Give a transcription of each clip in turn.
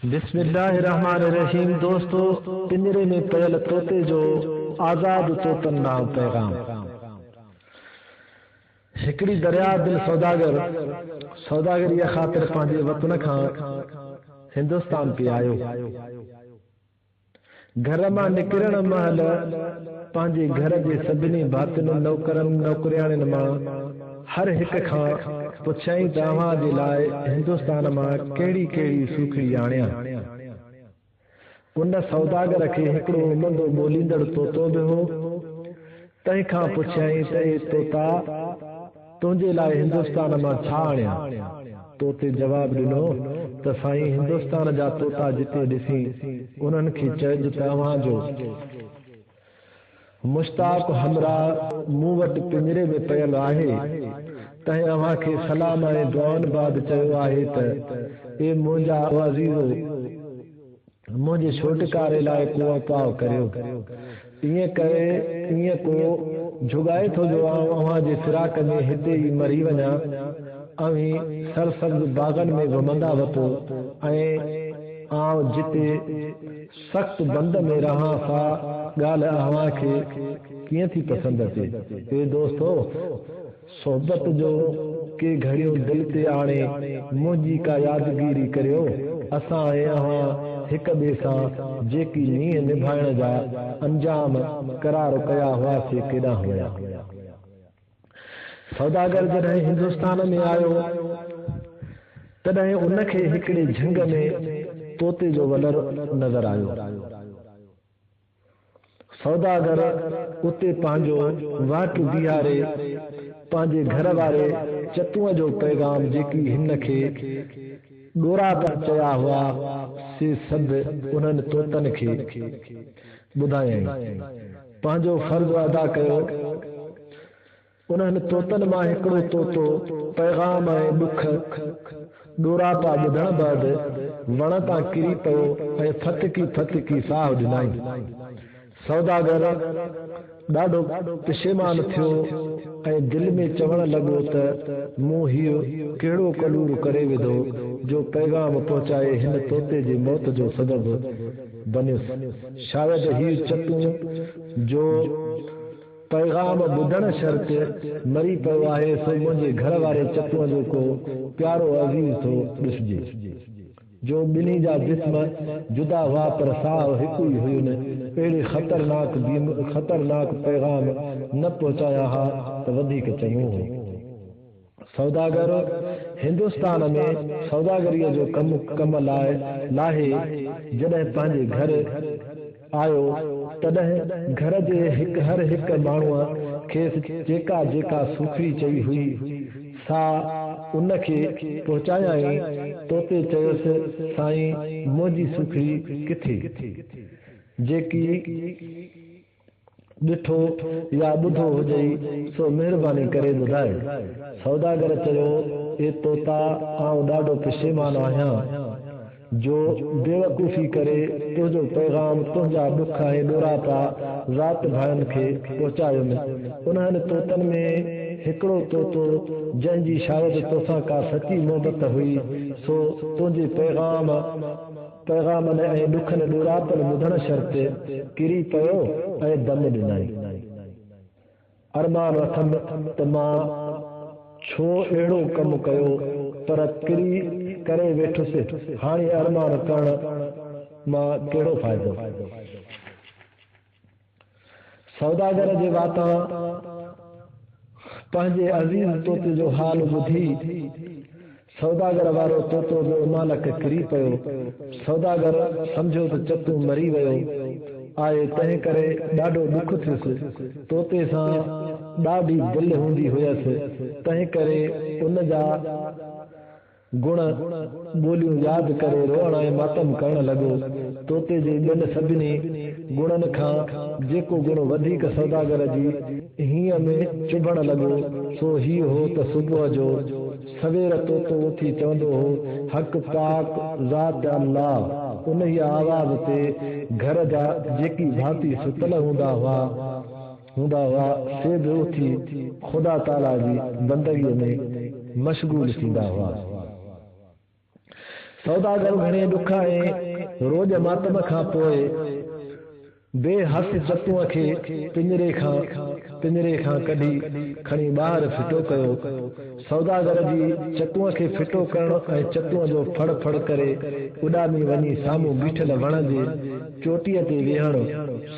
बिस्मिल्लाहिर्रहमानिर्रहीम। दोस्तों, पिंजरे में पयल तोते जो आज़ाद तोतन नाम पैगाम। हिकड़ी दरिया दिल सौदागरी ख़ातिर पंहिंजे वतन खां हिंदुस्तान पे आयो। घर मां निकिरण महल पंहिंजे घर जे सभिनी भातियुनि नौकरनि नौकरियाणियुनि मां हर हिक खां पुछियईं त अव्हां जे लाइ हिंदुस्तान मां कहिड़ी कहिड़ी सूखड़ी आणियां। उन सौदागर खे हिकिड़ो मंदो ॿोलींदड़ तोतो बि हो। तंहिं खां पुछियईं त ए तोता, तुंहिंजे लाइ हिंदुस्तान मां छा आणियां? तोते जवाब ॾिनो त साईं, हिंदुस्तान जा तोता जिते ॾिसी उन्हनि खे चइजो त अव्हां जो मुश्ताक हमरा मूं वटि पिंजरे में पयल आहे। तंहिं अव्हां खे सलाम ऐं दुआनि बाद चयो आहे त ए मुंहिंजा अज़ीज़ो, मुंहिंजे छोटकारे लाइ को अपाव करियो। ईअं को झुगाए थो जो अव्हां जे फिराक में हिते ई मरी वञा। अवी सरसब्ज बागन में घुमंदा वतो ऐं आउं जिते सख्त बंद में रहां सा ॻाल्हि अव्हां खे कीअं थी पसंदि अचे। ए दोस्तो, सोहबत जो के घड़ियूं दिल ते आणे मुंहिंजी का यादगिरी करियो। असां ऐं अव्हां हिक ॿिए सां जेकी नीह निभाइण जा अंजाम करार कया हुआसीं, केॾा हुया। सौदागर जॾहिं हिंदुस्तान में आयो तॾहिं उनखे हिकिड़े झंग में तोते जो वलर नज़र आयो। सौदागर उते पंहिंजो वाटु बीहारे पंहिंजे घर वारे चतुअ जो पैगाम जेकी हिन खे ॾोरा पर चया हुआ से सभु उन्हनि तोतनि खे ॿुधायईं। पंहिंजो फर्ज़ अदा कयो। उन्हनि तोतनि मां हिकिड़ो तोतो पैगाम ऐं ॾुख ॾोरा पा ॿुधण बैदि वण तां किरी पियो ऐं फतकी साह ॾिनाई। सौदागर ॾाढो पशेमान थियो ऐं दिल में चवण लॻो त मूं हीउ कहिड़ो कलूर करे विधो जो पैगाम पहुचाए हिन तोते जी मौत जो सबबु बनियुसि। शायद हीउ चतू जो पैगाम ॿुधण शर्त मरी पियो आहे, सो मुंहिंजे घर वारे चतुअ जो को प्यारो अज़ीज़ थो ॾिसजे जो ॿिन्ही जा जिस्म जुदा हुआ पर साह हिकु ई हुयुनि। अहिड़े ख़तरनाक पैगाम न पहुचाया हा त वधीक चङो हो। सौदागर हिंदुस्तान में सौदागरीअ जो कम लाहे जॾहिं पंहिंजे घर आयो तॾहिं घर जे हर हिक माण्हूअ खेसि जेका जेका सूखड़ी चई हुई सा उनखे पहुचायई। तोते चयोसि, साईं, मुंहिंजी सूखड़ी किथे? जेकी ॾिठो या ॿुधो हुजई सो महिरबानी करे ॿुधाए। सौदागर चयो, ए तोता, आउं ॾाढो पशेमान आहियां जो बेवकूफ़ी करे तुंहिंजो पैगाम तुंहिंजा ॾुख ऐं ॾोरापा ज़ात भाइनि खे पहुचायुमि। उन्हनि तोतनि में हिकिड़ो तोतो जंहिंजी शायदि तोसां का सची मोहबत हुई सो तुंहिंजे पैगामनि ऐं ॾुखनि ॾोरापनि ॿुधण शर्त किरी पियो ऐं दम ॾिनाई। अरमान अथमि त मां छो अहिड़ो कमु कयो, पर किरी करे वेठुसि। हाणे अरमान करण मां कहिड़ो फ़ाइदो। सौदागर जे वातां पंहिंजे अज़ीज़ तोते जो हाल ॿुधी सौदागर वारो तोतो जो मालक किरी पियो। सौदागर सम्झो त चतू मरी वियो आहे, तंहिं करे ॾाढो ॾुख थियुसि। तोते सां ॾाढी दिलि हूंदी हुयसि, तंहिं करे उन जा गुण ॿोलियूं यादि करे रोअण ऐं मातम करण लॻो। तोते जे ॿिनि सभिनी गुणनि खां जेको गुण वधीक सौदागर जी हीअ में चुभण लॻो सो ही हो त सुबुह जो सवेर तोतो उथी चवंदो हो, हक़ पाक ज़ात अल्लाह। उन ई आवाज़ ते घर जा जेकी भाती सुतल हूंदा हुआ से बि उथी ख़ुदा ताला जी बंदगीअ में मशगूल थींदा हुआ। सौदागर घणे ॾुख ऐं रोज मातम खां पोइ बेहस चतुअ खे पिंजरे खां कढी खणी ॿाहिरि फिटो कयो। सौदागर जी चतुअ खे फिटो करण ऐं चतुअ जो फड़ फड़ करे उॾामी वञी साम्हूं बीठल वण जे चोटीअ ते वेहण।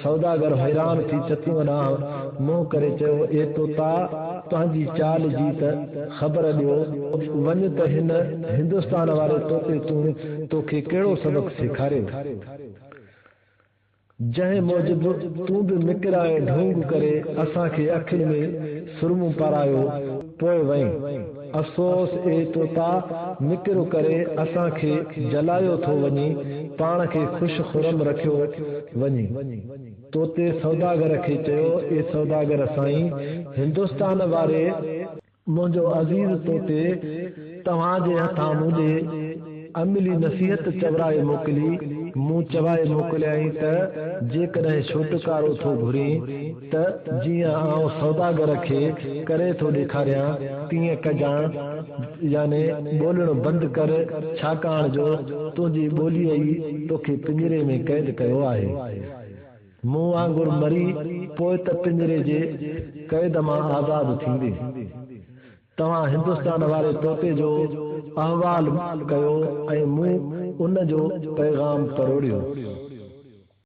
सौदागर हैरान थी चतुअ ॾांहुं मुंहुं करे चयो, ए तोता, तव्हांजी चाल जी त ख़बर ॾियो, वञ त हिन हिंदुस्तान वारे तोते तोखे कहिड़ो सबक सेखारियो, जंहिं मूजिबि तूं बि मिकिरा ऐं ढोंग करे असांखे अखियुनि में सुरमूं पारायो पोइ वहीं। अफ़सोस ए तोता, मिकिरो करे असांखे जलायो थो वञी, पाण खे ख़ुशि खुरम रखियो वञी। तोते सौदागर खे चयो, ए सौदागर साईं, हिंदुस्तान वारे मुंहिंजो अज़ीज़ तोते, तव्हांजे हथां मुंहिंजे अमली नसीहत चवराए मोकिली। मूं चवाए मोकिलियाई त जेकॾहिं छोटकारो थो घुरी त जीअं आउं सौदागर खे करे थो ॾेखारियां तीअं कजां, याने ॿोलणु बंदि कर, छाकाणि जो तुंहिंजी ॿोलीअ ई तोखे पिंजरे में क़ैद कयो आहे। मूं वांगुरु मरी पोइ त पिंजरे जे क़ैद मां आज़ाद थींदे। तव्हां हिंदुस्तान वारे तोते जो अहवाल कयो ऐं मूं उन जो पैगाम परोड़ियो।